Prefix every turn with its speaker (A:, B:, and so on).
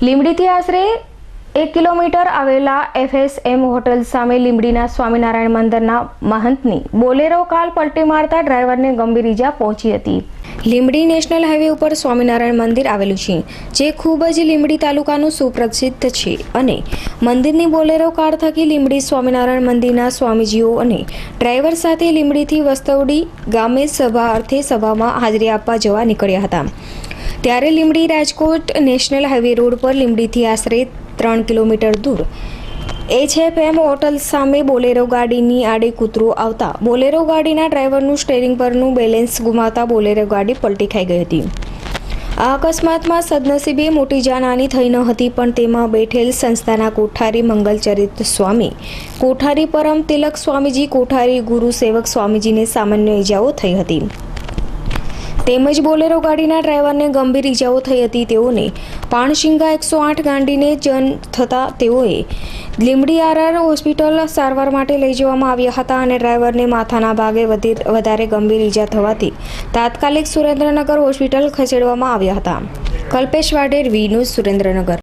A: લીંબડીથી આશરે 1 કિલોમીટર આવેલા FSM hotel સામે લીંબડીના સ્વામિનારાયણ મંદિરના મહંતની બોલેરો કાર પલટી મારતા ડ્રાઈવરને ગંભીર ઈજા પહોંચી હતી। લીંબડી નેશનલ હાઈવે ઉપર સ્વામિનારાયણ મંદિર આવેલું છે, જે ખૂબ જ લીંબડી તાલુકાનું સુપ્રસિદ્ધ છે અને મંદિરની બોલેરો કાર થકી લીંબડી સ્વામિનારાયણ મંદિરના સ્વામીજીઓ અને ડ્રાઈવર સાથે લીંબડીથી વસ્તવડી ગામે સભામાં હાજરી આપવા જવા નીકળ્યા હતા। ત્યારે Limbdi Rajkot national highway road પર લીંબડીથી આશરે 3 કિલોમીટર દૂર HFM હોટલ સામે બોલેરો ગાડીની આડે કૂતરું આવતા બોલેરો ગાડીના ડ્રાઈવરનું સ્ટીયરિંગ પરનું બેલેન્સ ગુમાવતા બોલેરો ગાડી પલટી ખાઈ ગઈ હતી। આ અકસ્માતમાં સદનસીબે મોટી જાનહાની થઈ ન હતી, પણ તેમાં બેઠેલ સંસ્થાના કોઠારી મંગલચરિત સ્વામી, કોઠારી પરમ તિલક સ્વામીજી, કોઠારી ગુરુ સેવક સ્વામીજીને સામાન્ય ઈજાઓ થઈ હતી, તેમજ બોલેરો ગાડીના ડ્રાઈવરને ગંભીર ઈજાઓ થઈ હતી। તેઓને પાણશીંગા 108 ગાંડીને જન થતાં તેઓએ લીંબડી RR હોસ્પિટલ સારવાર માટે લઈ જવામાં આવ્યા હતા અને ડ્રાઈવરને માથાના ભાગે વધારે ગંભીર ઈજા થવાથી તાત્કાલિક સુરેન્દ્રનગર હોસ્પિટલ ખસેડવામાં આવ્યા હતા। Kalpesh Vadher, V news, Surendranagar.